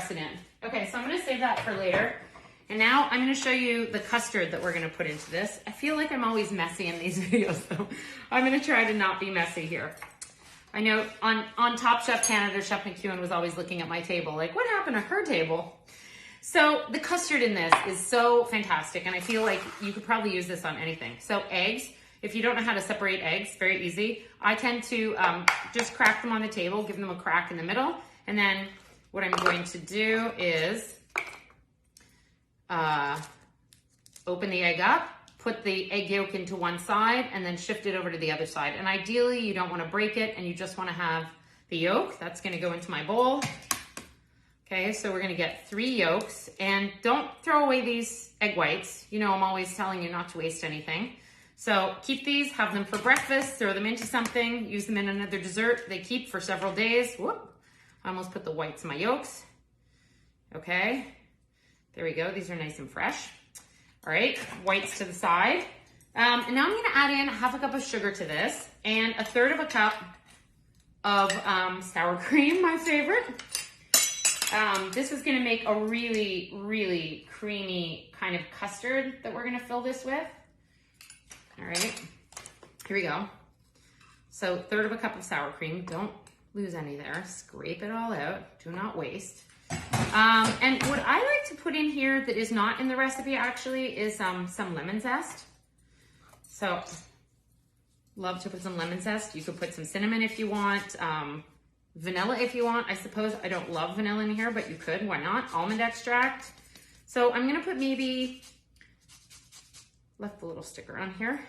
press it in. Okay, so I'm gonna save that for later. And now I'm gonna show you the custard that we're gonna put into this. I feel like I'm always messy in these videos, so I'm gonna try to not be messy here. I know on Top Chef Canada, Chef McEwen was always looking at my table like, what happened to her table? So the custard in this is so fantastic, and I feel like you could probably use this on anything. So eggs, if you don't know how to separate eggs, very easy. I tend to just crack them on the table, give them a crack in the middle, and then what I'm going to do is open the egg up, put the egg yolk into one side, and then shift it over to the other side. And ideally, you don't want to break it, and you just want to have the yolk. That's going to go into my bowl. Okay, so we're going to get 3 yolks, and don't throw away these egg whites. You know, I'm always telling you not to waste anything. So keep these, have them for breakfast, throw them into something, use them in another dessert. They keep for several days. Whoop, I almost put the whites in my yolks. Okay, there we go. These are nice and fresh. All right, whites to the side. And now I'm gonna add in 1/2 cup of sugar to this and 1/3 cup of sour cream, my favorite. This is gonna make a really, really creamy kind of custard that we're gonna fill this with. All right, here we go. So 1/3 cup of sour cream. Don't lose any there. Scrape it all out. Do not waste. And what I like to put in here that is not in the recipe actually is some lemon zest. So love to put some lemon zest. You could put some cinnamon if you want, vanilla if you want. I suppose I don't love vanilla in here, but you could, why not? Almond extract. So I'm gonna put maybe, left a little sticker on here.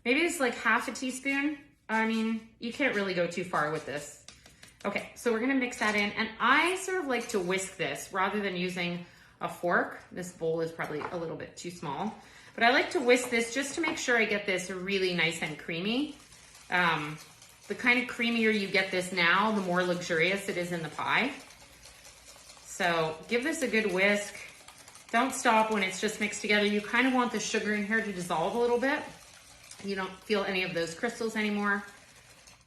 Maybe it's like 1/2 teaspoon. I mean, you can't really go too far with this. Okay, so we're gonna mix that in, and I sort of like to whisk this rather than using a fork. This bowl is probably a little bit too small, but I like to whisk this just to make sure I get this really nice and creamy. The kind of creamier you get this now, the more luxurious it is in the pie. So give this a good whisk. Don't stop when it's just mixed together. You kind of want the sugar in here to dissolve a little bit. You don't feel any of those crystals anymore.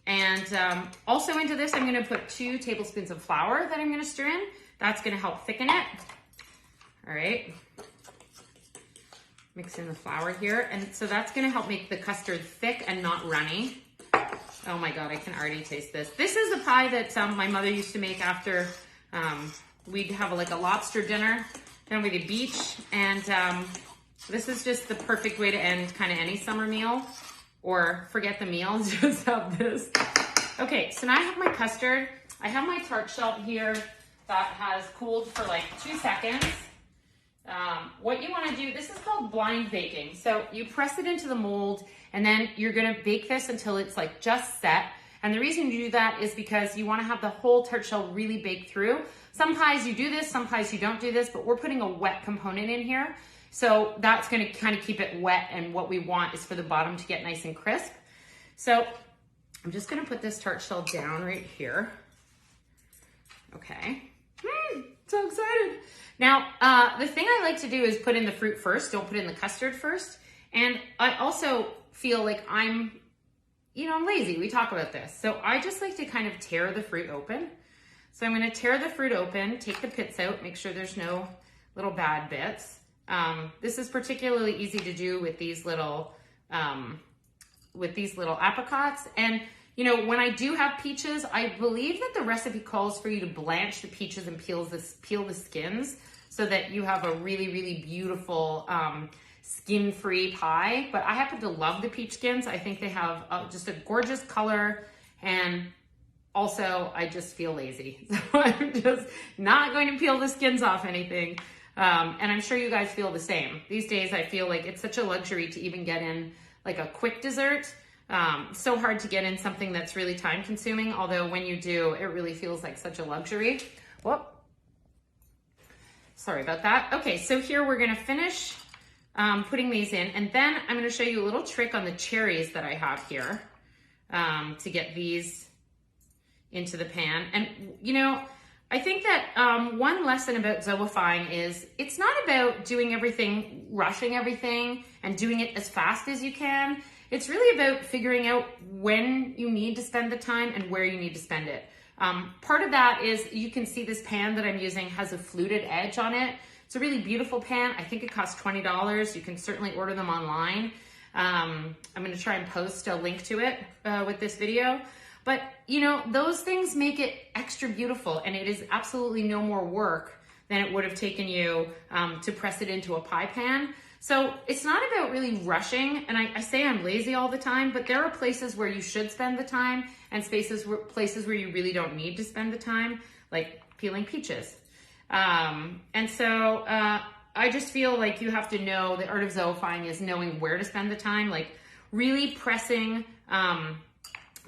And also into this, I'm gonna put 2 tablespoons of flour that I'm gonna stir in. That's gonna help thicken it. All right. Mix in the flour here. And so that's gonna help make the custard thick and not runny. Oh my God, I can already taste this. This is the pie that my mother used to make after we'd have like a lobster dinner down by the beach. And this is just the perfect way to end kind of any summer meal. Or forget the meal, just have this. Okay, so now I have my custard. I have my tart shell here that has cooled for like 2 seconds. What you wanna do, this is called blind baking. So you press it into the mold and then you're gonna bake this until it's like just set. And the reason you do that is because you wanna have the whole tart shell really baked through. Some pies you do this, some pies you don't do this, but we're putting a wet component in here. So that's gonna kind of keep it wet, and what we want is for the bottom to get nice and crisp. So I'm just gonna put this tart shell down right here. Okay, so excited. Now, the thing I like to do is put in the fruit first, don't put in the custard first. And I also feel like I'm lazy, we talk about this. So I just like to kind of tear the fruit open. So I'm gonna tear the fruit open, take the pits out, make sure there's no little bad bits. This is particularly easy to do with these little apricots. And you know, when I do have peaches, I believe that the recipe calls for you to blanch the peaches and peel the skins so that you have a really, really beautiful skin-free pie. But I happen to love the peach skins. I think they have just a gorgeous color, and also I just feel lazy. So I'm just not going to peel the skins off anything. And I'm sure you guys feel the same. These days, I feel like it's such a luxury to even get in like a quick dessert. So hard to get in something that's really time consuming. Although when you do, it really feels like such a luxury. Whoop. Sorry about that. Okay, so here we're gonna finish putting these in. And then I'm gonna show you a little trick on the cherries that I have here to get these into the pan. And you know, I think that one lesson about zoeifying is it's not about doing everything, rushing everything, and doing it as fast as you can. It's really about figuring out when you need to spend the time and where you need to spend it. Part of that is you can see this pan that I'm using has a fluted edge on it. It's a really beautiful pan. I think it costs $20. You can certainly order them online. I'm going to try and post a link to it with this video. But, you know, those things make it extra beautiful, and it is absolutely no more work than it would have taken you to press it into a pie pan. So it's not about really rushing, and I say I'm lazy all the time, but there are places where you should spend the time and places where you really don't need to spend the time, like peeling peaches. And so I just feel like you have to know the art of zoeifying is knowing where to spend the time, like really pressing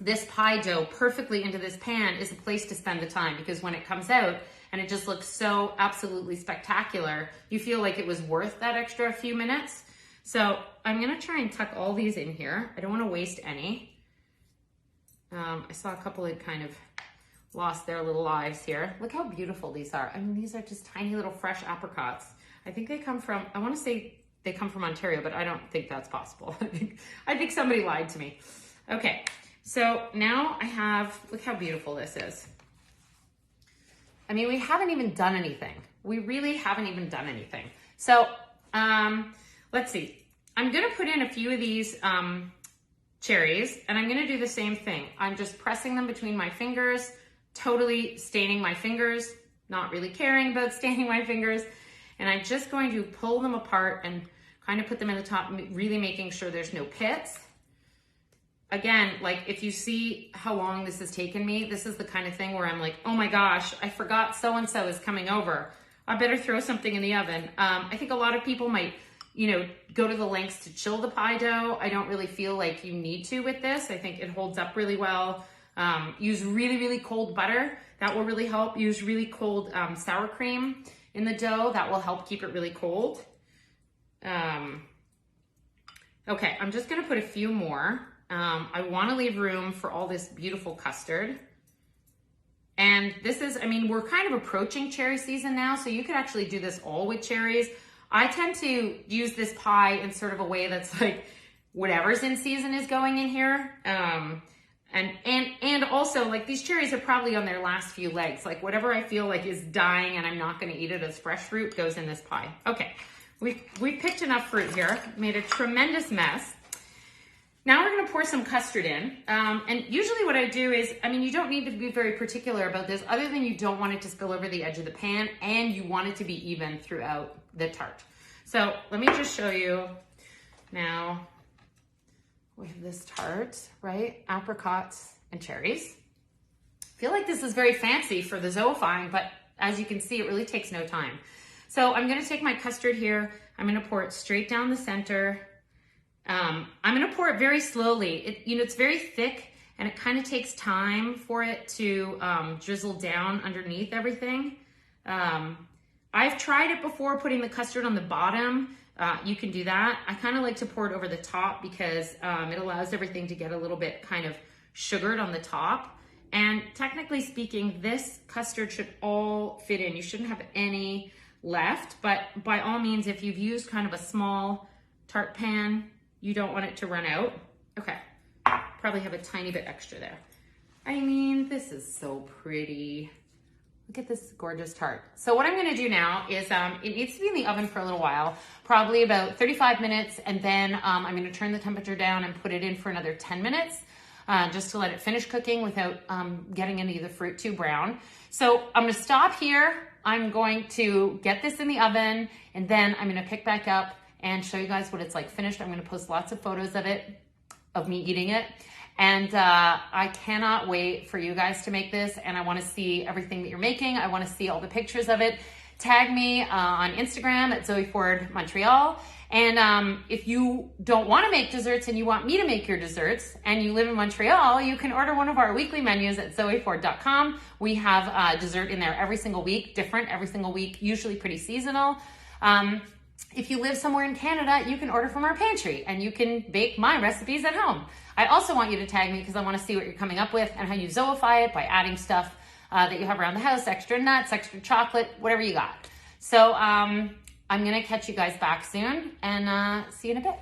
this pie dough perfectly into this pan is a place to spend the time, because when it comes out and it just looks so absolutely spectacular, you feel like it was worth that extra few minutes. So I'm gonna try and tuck all these in here. I don't wanna waste any. I saw a couple had kind of lost their little lives here. Look how beautiful these are. I mean, these are just tiny little fresh apricots. I think they come from, I wanna say they come from Ontario, but I don't think that's possible. I think somebody lied to me. Okay. So now I have, look how beautiful this is. I mean, we haven't even done anything. We really haven't even done anything. So let's see. I'm gonna put in a few of these cherries, and I'm gonna do the same thing. I'm just pressing them between my fingers, totally staining my fingers, not really caring about staining my fingers. And I'm just going to pull them apart and kind of put them in the top, really making sure there's no pits. Again, like if you see how long this has taken me, this is the kind of thing where I'm like, oh my gosh, I forgot so-and-so is coming over. I better throw something in the oven. I think a lot of people might, you know, go to the lengths to chill the pie dough. I don't really feel like you need to with this. I think it holds up really well. Use really, really cold butter. That will really help. Use really cold sour cream in the dough. That will help keep it really cold. Okay, I'm just gonna put a few more. I wanna leave room for all this beautiful custard. And this is, I mean, we're kind of approaching cherry season now, so you could actually do this all with cherries. I tend to use this pie in sort of a way that's like, whatever's in season is going in here. And also, like, these cherries are probably on their last few legs. Like, whatever I feel like is dying and I'm not gonna eat it as fresh fruit goes in this pie. Okay, we picked enough fruit here, made a tremendous mess. Now we're gonna pour some custard in. And usually what I do is, I mean, you don't need to be very particular about this other than you don't want it to spill over the edge of the pan and you want it to be even throughout the tart. So let me just show you now. We have this tart, right? Apricots and cherries. I feel like this is very fancy for the zoeifying, but as you can see, it really takes no time. So I'm gonna take my custard here. I'm gonna pour it straight down the center. I'm gonna pour it very slowly. It's very thick and it kind of takes time for it to drizzle down underneath everything. I've tried it before, putting the custard on the bottom. You can do that. I kind of like to pour it over the top because it allows everything to get a little bit kind of sugared on the top. And technically speaking, this custard should all fit in. You shouldn't have any left, but by all means, if you've used kind of a small tart pan, you don't want it to run out. Okay, probably have a tiny bit extra there. I mean, this is so pretty. Look at this gorgeous tart. So what I'm gonna do now is, it needs to be in the oven for a little while, probably about 35 minutes, and then I'm gonna turn the temperature down and put it in for another 10 minutes, just to let it finish cooking without getting any of the fruit too brown. So I'm gonna stop here. I'm going to get this in the oven, and then I'm gonna pick back up and show you guys what it's like finished. I'm gonna post lots of photos of it, of me eating it. And I cannot wait for you guys to make this, and I wanna see everything that you're making. I wanna see all the pictures of it. Tag me on Instagram at Zoeify Montreal. And if you don't wanna make desserts and you want me to make your desserts, and you live in Montreal, you can order one of our weekly menus at zoeified.com. We have dessert in there every single week, different every single week, usually pretty seasonal. If you live somewhere in Canada, you can order from our pantry and you can bake my recipes at home. I also want you to tag me because I want to see what you're coming up with and how you zoeify it by adding stuff that you have around the house, extra nuts, extra chocolate, whatever you got. So I'm going to catch you guys back soon and see you in a bit.